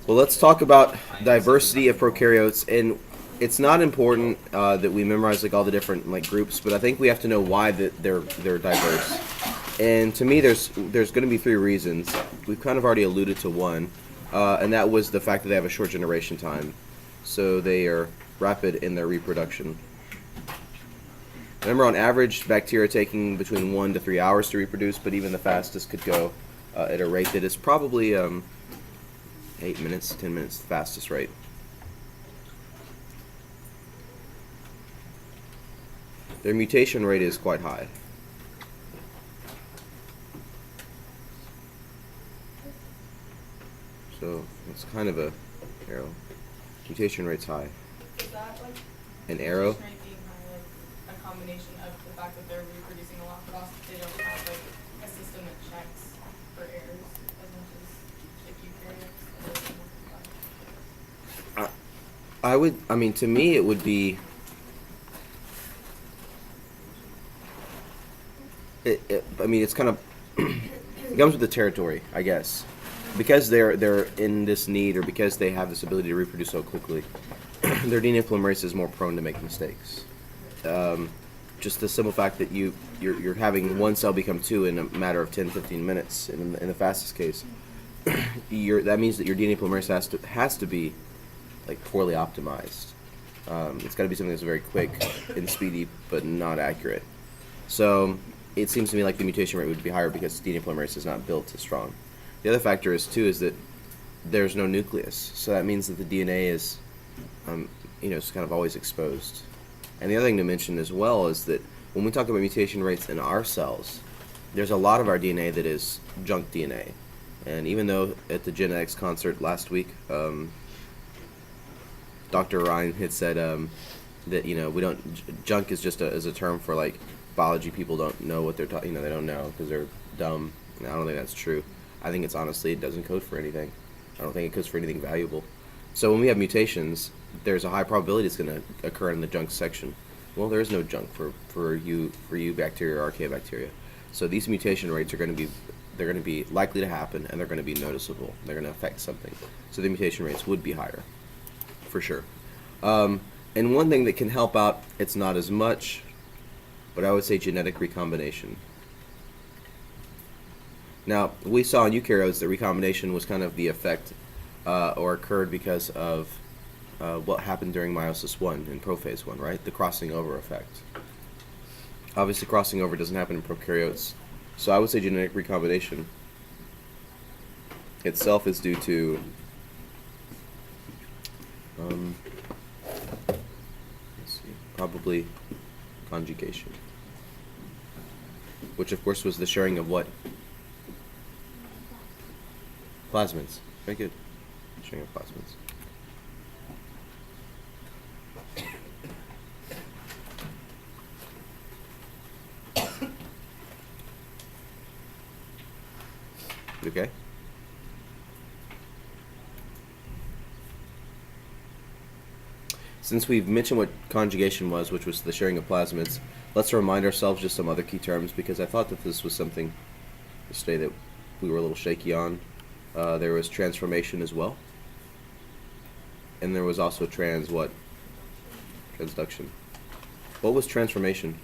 Well, let's talk about diversity of prokaryotes, and it's not important that we memorize like all the different like groups, but I think we have to know why that they're diverse. And to me, there's going to be three reasons. We've kind of already alluded to one, and that was the fact that they have a short generation time, so they are rapid in their reproduction. Remember, on average, bacteria are taking between 1 to 3 hours to reproduce, but even the fastest could go at a rate that is probably 8 minutes, 10 minutes, the fastest rate. Their mutation rate is quite high. So it's kind of a arrow. Mutation rate's high. Is that like An arrow? mutation rate being high, like a combination of the fact that they're reproducing a lot, but also they don't have like a system that checks for errors as much as the eukaryotes? I mean, to me, it would be. I mean, it's kind of. It comes with the territory, I guess. Because they're in this need, or because they have this ability to reproduce so quickly, their DNA polymerase is more prone to make mistakes. Just the simple fact that you're having one cell become two in a matter of 10-15 minutes in the fastest case, that means that your DNA polymerase has to be like poorly optimized. It's got to be something that's very quick and speedy, but not accurate. So it seems to me like the mutation rate would be higher because DNA polymerase is not built as strong. The other factor is that there's no nucleus, so that means that the DNA is, it's kind of always exposed. And the other thing to mention as well is that when we talk about mutation rates in our cells, there's a lot of our DNA that is junk DNA. And even though at the genetics concert last week, Dr. Ryan had said that we don't, junk is just is a term for like biology people don't know what they're talking. They don't know because they're dumb. And I don't think that's true. I think it's honestly, it doesn't code for anything. I don't think it codes for anything valuable. So when we have mutations, there's a high probability it's going to occur in the junk section. Well, there is no junk for you bacteria or archaeobacteria. So these mutation rates are going to be likely to happen, and they're going to be noticeable. They're going to affect something. So the mutation rates would be higher, for sure. And one thing that can help out, it's not as much, but I would say genetic recombination. Now, we saw in eukaryotes that recombination was kind of the effect or occurred because of what happened during meiosis 1 and prophase 1, right? The crossing over effect. Obviously, crossing over doesn't happen in prokaryotes. So I would say genetic recombination itself is due to probably conjugation, which of course was the sharing of what? Plasmids. Very good. Sharing of plasmids. You okay? Since we've mentioned what conjugation was, which was the sharing of plasmids, let's remind ourselves just some other key terms, because I thought that this was something yesterday that we were a little shaky on. There was transformation as well. And there was also transduction. What was transformation?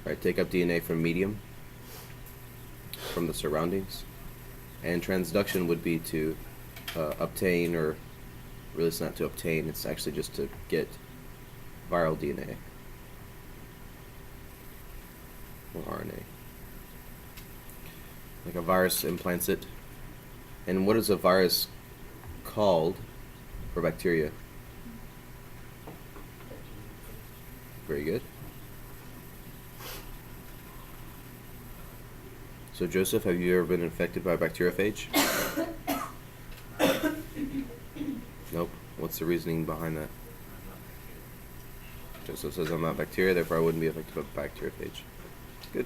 Right, take up DNA from medium, from the surroundings. And transduction would be to obtain, or really it's not to obtain, it's actually just to get viral DNA. Or RNA. Like a virus implants it. And what is a virus called for bacteria? Very good. So Joseph, have you ever been infected by a bacteriophage? Nope. What's the reasoning behind that? Joseph says I'm not bacteria, therefore I wouldn't be affected by bacteriophage. Good.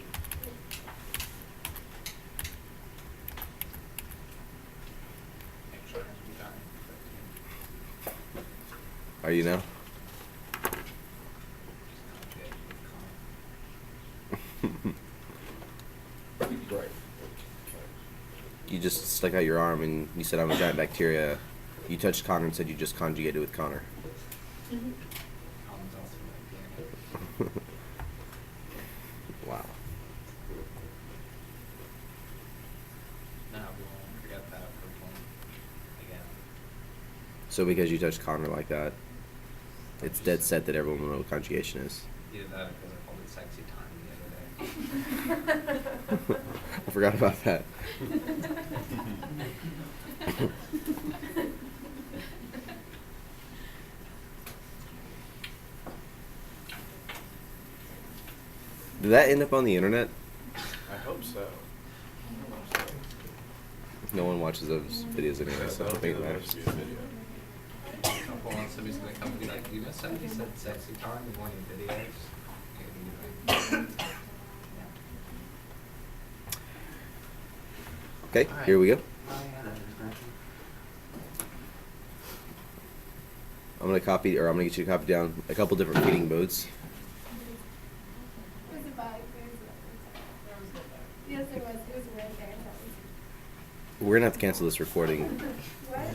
Are you now? you just stuck out your arm and you said I'm a giant bacteria. You touched Connor and said you just conjugated with Connor. Colin's also a bacteria. Wow. No, we won't forget that first one again. So because you touched Connor like that, it's dead set that everyone will know what conjugation is. Either that or because I called it sexy time the other day. I forgot about that. Did that end up on the internet? I hope so. No one watches those videos anyway, so I don't think it that matters. should be a video. Hold on, somebody's gonna come and be like, you know somebody said sexy time in one of your videos? And you'll be like, Okay, here we go. I'm gonna copy, or I'm gonna get you to copy down a couple different feeding modes. It was a bug. There was no there. Yes, it was. It was right there. We're gonna have to cancel this recording. What?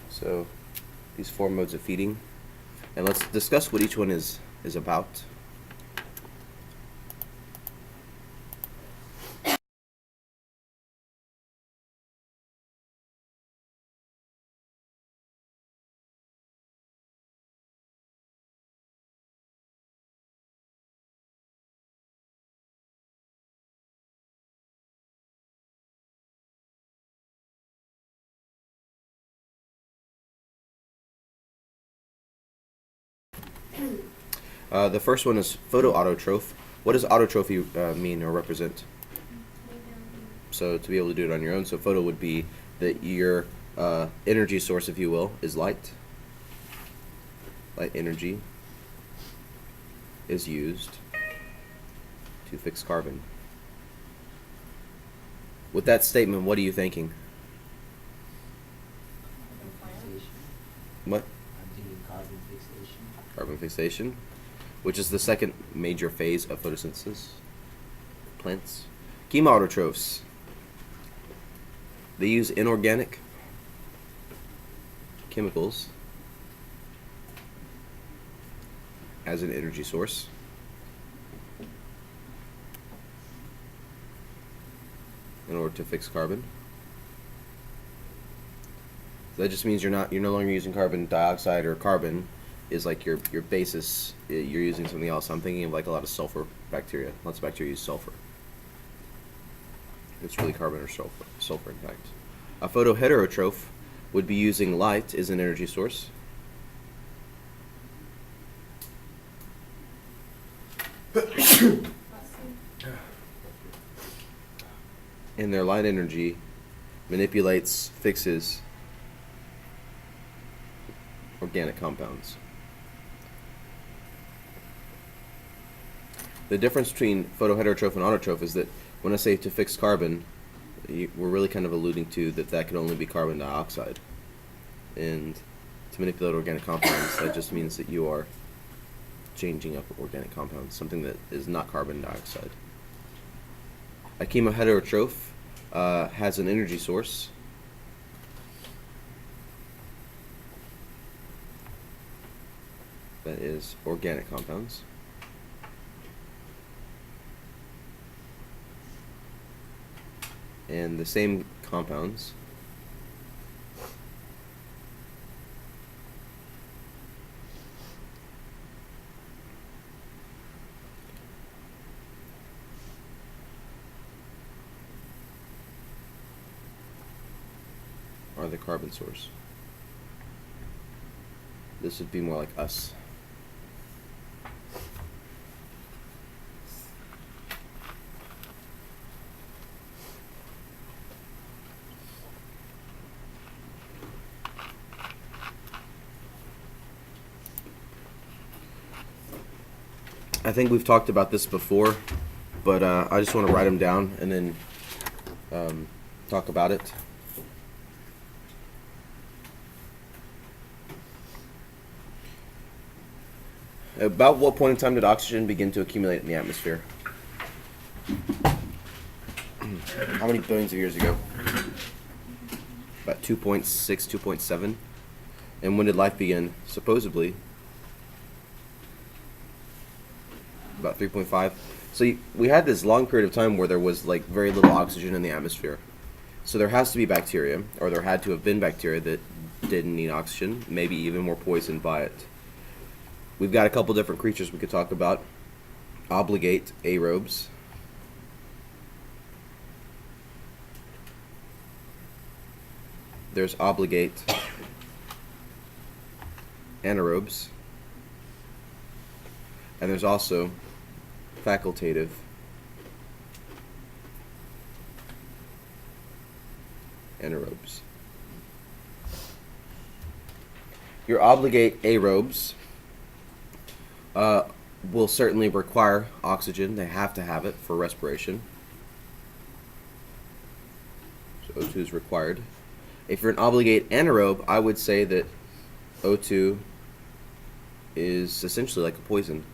So, these 4 modes of feeding, and let's discuss what each one is about. The first one is photoautotroph. What does autotrophy mean or represent? So to be able to do it on your own, so photo would be that your energy source, if you will, is light. Light energy is used to fix carbon. With that statement, what are you thinking? What? carbon fixation. Carbon fixation, which is the second major phase of photosynthesis. Plants. Chemoautotrophs. They use inorganic chemicals as an energy source. In order to fix carbon. That just means you're no longer using carbon dioxide, or carbon is like your basis. You're using something else. I'm thinking of like a lot of sulfur bacteria. Lots of bacteria use sulfur. It's really carbon or sulfur in fact. A photoheterotroph would be using light as an energy source. And their light energy manipulates, fixes organic compounds. The difference between photoheterotroph and autotroph is that when I say to fix carbon, we're really kind of alluding to that could only be carbon dioxide. And to manipulate organic compounds, that just means that you are changing up organic compounds, something that is not carbon dioxide. A chemoheterotroph has an energy source. That is organic compounds. And the same compounds are the carbon source. This would be more like us. I think we've talked about this before, but I just want to write them down and then talk about it. About what point in time did oxygen begin to accumulate in the atmosphere? How many billions of years ago? About 2.6, 2.7. And when did life begin? Supposedly, about 3.5. So we had this long period of time where there was like very little oxygen in the atmosphere. So there has to be bacteria, or there had to have been bacteria that didn't need oxygen, maybe even were poisoned by it. We've got a couple different creatures we could talk about. Obligate aerobes. There's obligate anaerobes. And there's also facultative anaerobes. Your obligate aerobes will certainly require oxygen. They have to have it for respiration. So O2 is required. If you're an obligate anaerobe, I would say that O2 is essentially like a poison.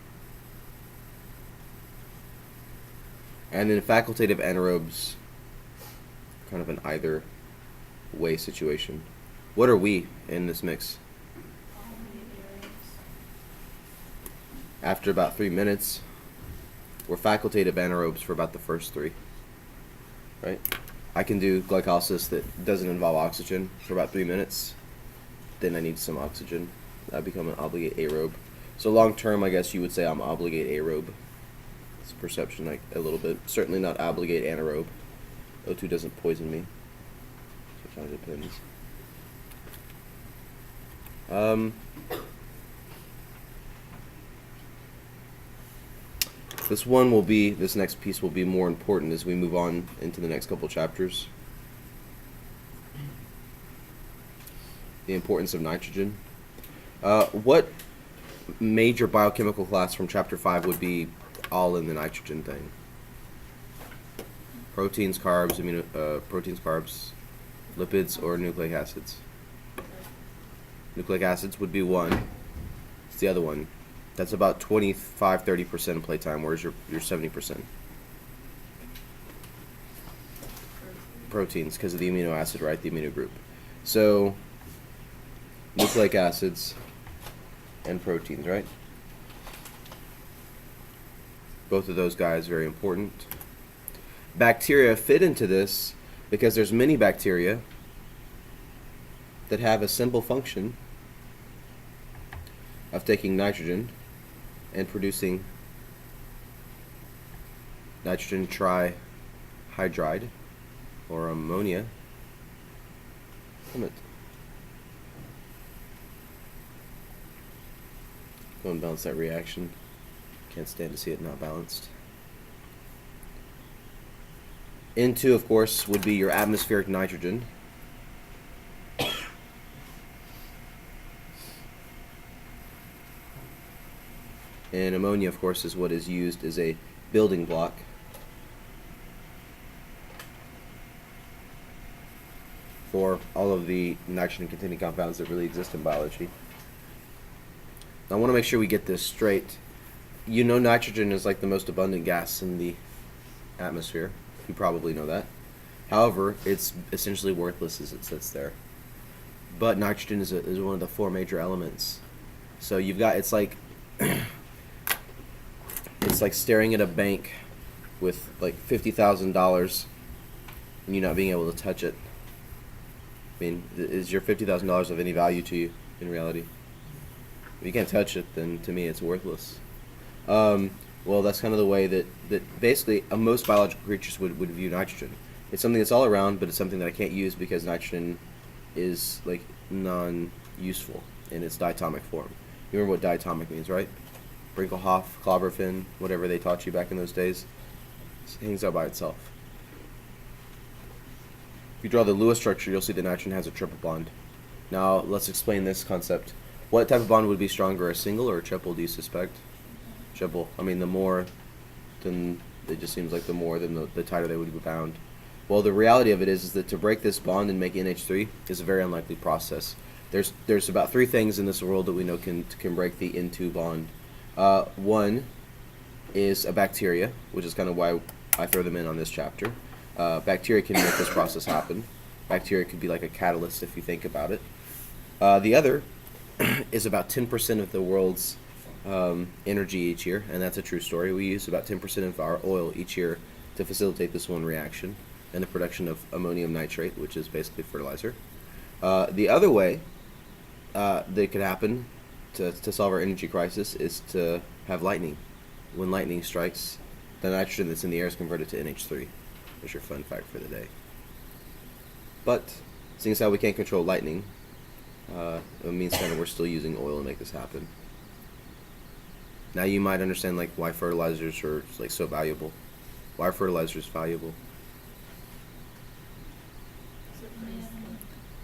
And then facultative anaerobes, kind of an either way situation. What are we in this mix? After about 3 minutes, we're facultative anaerobes for about the first 3. Right? I can do glycolysis that doesn't involve oxygen for about 3 minutes. Then I need some oxygen. I become an obligate aerobe. So long term, I guess you would say I'm obligate aerobe. It's a perception, like a little bit. Certainly not obligate anaerobe. O2 doesn't poison me. So it kind of depends. This next piece will be more important as we move on into the next couple chapters. The importance of nitrogen. What major biochemical class from chapter 5 would be all in the nitrogen thing? Proteins, carbs, lipids, or nucleic acids? Nucleic acids would be one. It's the other one. That's about 25-30% of playtime. Where's your 70%? Proteins, because of the amino acid, right? The amino group. So, nucleic acids and proteins, right? Both of those guys very important. Bacteria fit into this because there's many bacteria that have a simple function of taking nitrogen and producing nitrogen trihydride or ammonia from it. Go and balance that reaction. Can't stand to see it not balanced. N2, of course, would be your atmospheric nitrogen. And ammonia, of course, is what is used as a building block for all of the nitrogen-containing compounds that really exist in biology. Now, I want to make sure we get this straight. You know nitrogen is like the most abundant gas in the atmosphere. You probably know that. However, it's essentially worthless as it sits there. But nitrogen is one of the 4 major elements. So you've got, it's like it's like staring at a bank with like $50,000 and you not being able to touch it. I mean, is your $50,000 of any value to you in reality? If you can't touch it, then to me it's worthless. Well, that's kind of the way that basically most biological creatures would view nitrogen. It's something that's all around, but it's something that I can't use because nitrogen is like non-useful in its diatomic form. You remember what diatomic means, right? Brinkelhoff, Clobberfin, whatever they taught you back in those days. It hangs out by itself. If you draw the Lewis structure, you'll see that nitrogen has a triple bond. Now, let's explain this concept. What type of bond would be stronger, a single or a triple, do you suspect? triple. I mean, the more, then it just seems like the more, then the tighter they would be bound. Well, the reality of it is that to break this bond and make NH3 is a very unlikely process. There's about 3 things in this world that we know can break the N2 bond. One is a bacteria, which is kind of why I throw them in on this chapter. Bacteria can make this process happen. Bacteria could be like a catalyst if you think about it. The other is about 10% of the world's energy each year, and that's a true story. We use about 10% of our oil each year to facilitate this one reaction and the production of ammonium nitrate, which is basically fertilizer. The other way that could happen to solve our energy crisis is to have lightning. When lightning strikes, the nitrogen that's in the air is converted to NH3. There's your fun fact for the day. But seeing as how we can't control lightning, it means kind of we're still using oil to make this happen. Now you might understand like why fertilizers are like so valuable. Why are fertilizers valuable?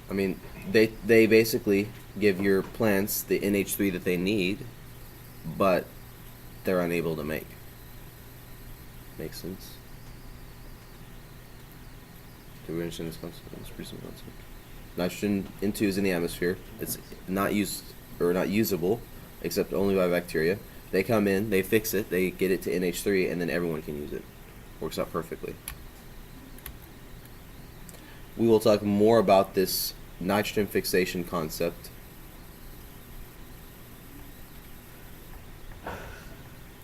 I mean, they basically give your plants the NH3 that they need, but they're unable to make. Makes sense? Do we understand this concept? It's a pretty simple concept. Nitrogen N2 is in the atmosphere. It's not used or not usable except only by bacteria. They come in, they fix it, they get it to NH3, and then everyone can use it. Works out perfectly. We will talk more about this nitrogen fixation concept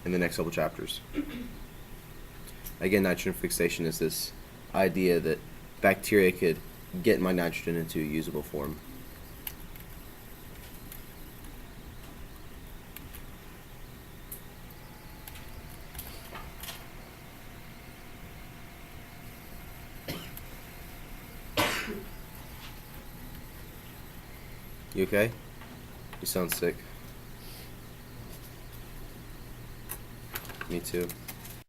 in the next couple chapters. Again, nitrogen fixation is this idea that bacteria could get my nitrogen into a usable form. You okay? You sound sick. Me too.